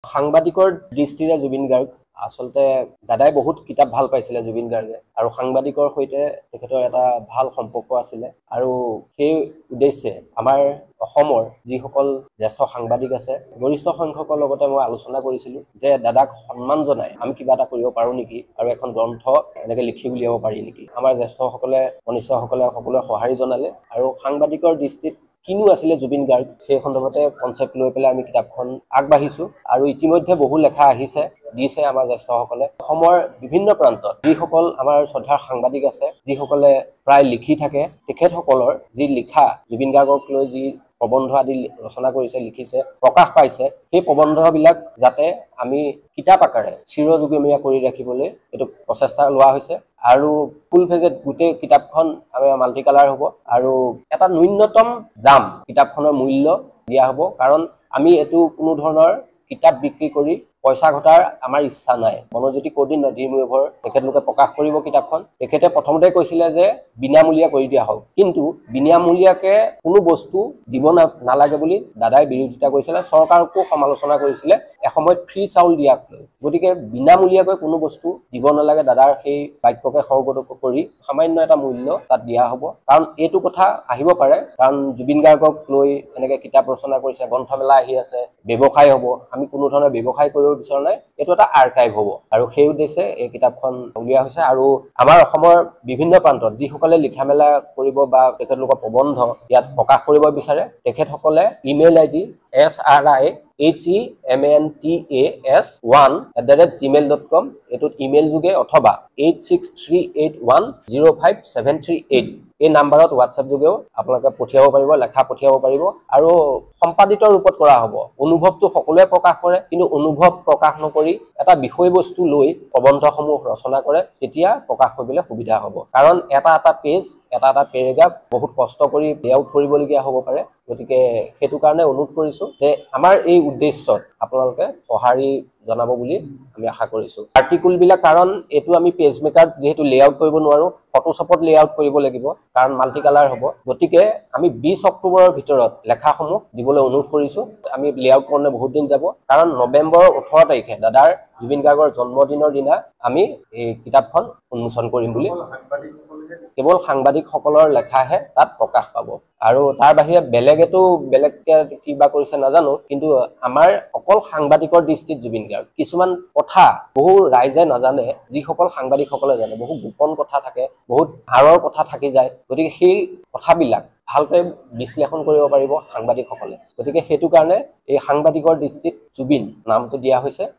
সাংবাদিকৰ দৃষ্টিৰে জুবিন গাৰ্গ আচলতে দাদাই বহুত কিতাপ ভাল পাইছিলে জুবিন গাৰ্গে আৰু সাংবাদিকৰ সৈতে তেখেতৰ এটা ভাল সম্পৰ্ক আছিলে আৰু সেই উদ্দেশ্যে আমাৰ অসমৰ যিসকল জ্যেষ্ঠ সাংবাদিক আছে গৰিষ্ঠ সংখ্যকৰ লগতে মই আলোচনা কৰিছিলোঁ যে দাদাক সন্মান জনাই আমি কিবা এটা কৰিব পাৰোঁ নেকি আৰু এখন গ্ৰন্থ এনেকৈ লিখি উলিয়াব পাৰি নেকি আমাৰ জ্যেষ্ঠসকলে কনিষ্ঠসকলে সকলোৱে সঁহাৰি জনালে আৰু সাংবাদিকৰ দৃষ্টিত কিনো আছিলে জুবিন গাৰ্গ সেই সন্দৰ্ভতে কনচেপ্ট লৈ পেলাই আমি কিতাপখন আগবাঢ়িছোঁ আৰু ইতিমধ্যে বহু লেখা আহিছে দিছে আমাৰ জ্যেষ্ঠসকলে অসমৰ বিভিন্ন প্ৰান্তত যিসকল আমাৰ শ্ৰদ্ধাৰ সাংবাদিক আছে যিসকলে প্ৰায় লিখি থাকে তেখেতসকলৰ যি লিখা জুবিন গাৰ্গক লৈ যি প্ৰবন্ধ আদি ৰচনা কৰিছে লিখিছে প্ৰকাশ পাইছে সেই প্ৰবন্ধবিলাক যাতে আমি কিতাপ আকাৰে চিৰযুগমীয়া কৰি ৰাখিবলৈ এইটো প্ৰচেষ্টা লোৱা হৈছে আৰু ফুল পেজত গোটেই কিতাপখন আমাৰ মাল্টি কালাৰ হ'ব আৰু এটা ন্যূনতম দাম কিতাপখনৰ মূল্য দিয়া হ'ব কাৰণ আমি এইটো কোনো ধৰণৰ কিতাপ বিক্ৰী কৰি পইচা ঘটাৰ আমাৰ ইচ্ছা নাই মনোজ্যোতি কৌদিন নদীমুখৰ তেখেতলোকে প্ৰকাশ কৰিব কিতাপখন তেখেতে প্ৰথমতে কৈছিলে যে বিনামূলীয়া কৰি দিয়া হওক কিন্তু বিনামূলীয়াকে কোনো বস্তু দিব নালাগে বুলি দাদাই বিৰোধিতা কৰিছিলে চৰকাৰকো সমালোচনা কৰিছিলে এসময়ত ফ্ৰী চাউল দিয়াক লৈ গতিকে বিনামূলীয়াকৈ কোনো বস্তু দিব নালাগে দাদাৰ সেই বাক্যকে সৰ্বতোক কৰি সামান্য এটা মূল্য তাত দিয়া হ'ব কাৰণ এইটো কথা আহিব পাৰে কাৰণ জুবিন গাৰ্গক লৈ এনেকৈ কিতাপ ৰচনা কৰিছে গ্ৰন্থমেলা আহি আছে ব্যৱসায় হ'ব আমি কোনো ধৰণৰ ব্যৱসায় কৰিব বিচৰা নাই এইটো এটা আৰ্কাইভ হ'ব আৰু সেই উদ্দেশ্যে এই কিতাপখন উলিওৱা হৈছে আৰু আমাৰ অসমৰ বিভিন্ন প্ৰান্তত যিসকলে লিখা মেলা কৰিব বা তেখেতলোকৰ প্ৰবন্ধ ইয়াত প্ৰকাশ কৰিব বিচাৰে তেখেতসকলে ইমেইল আইডি srimantas1@gmail.com এইটোত ইমেইল যোগে অথবা 8638105738 এই নাম্বাৰত হোৱাটছএপ যোগেও আপোনালোকে পঠিয়াব পাৰিব লেখা পঠিয়াব পাৰিব আৰু সম্পাদিত ৰূপত কৰা হ'ব অনুভৱটো সকলোৱে প্ৰকাশ কৰে কিন্তু অনুভৱ প্ৰকাশ নকৰি এটা বিষয়বস্তু লৈ প্ৰবন্ধসমূহ ৰচনা কৰে তেতিয়া প্ৰকাশ কৰিবলৈ সুবিধা হ'ব কাৰণ এটা পেজ এটা পেৰাগ্ৰাফ বহুত কষ্ট কৰি লেআউট কৰিবলগীয়া হ'ব পাৰে গতিকে সেইটো কাৰণে অনুৰোধ কৰিছোঁ যে আমাৰ এই উদ্দেশ্যত আপোনালোকে সঁহাৰি জনাব বুলি আমি আশা কৰিছোঁ আৰ্টিকুলবিলাক কাৰণ এইটো আমি পেজ মেকাৰত যেহেতু লেআউট কৰিব নোৱাৰোঁ ফটোশ্বপত লেআউট কৰিব লাগিব কাৰণ মাল্টি কালাৰ হ'ব গতিকে আমি 20 অক্টোবৰৰ ভিতৰত লেখাসমূহ দিবলৈ অনুৰোধ কৰিছোঁ আমি লেআউট কৰোঁতে বহুত দিন যাব কাৰণ নৱেম্বৰৰ 18 তাৰিখে দাদাৰ জুবিন গাৰ্গৰ জন্মদিনৰ দিনা আমি এই কিতাপখন উন্মোচন কৰিম বুলি কেৱল সাংবাদিকসকলৰ লেখাহে তাত প্ৰকাশ পাব আৰু তাৰ বাহিৰে বেলেগকে কিবা কৰিছে নাজানো কিন্তু আমাৰ অকল সাংবাদিকৰ দৃষ্টিত জুবিন গাৰ্গ কিছুমান কথা বহু ৰাইজে নাজানে যিসকল সাংবাদিকসকলে জানে বহু গোপন কথা থাকে বহুত আঁৰৰ কথা থাকি যায় গতিকে সেই কথাবিলাক ভালকৈ বিশ্লেষণ কৰিব পাৰিব সাংবাদিকসকলে গতিকে সেইটো কাৰণে এই সাংবাদিকৰ দৃষ্টিত জুবিন নামটো দিয়া হৈছে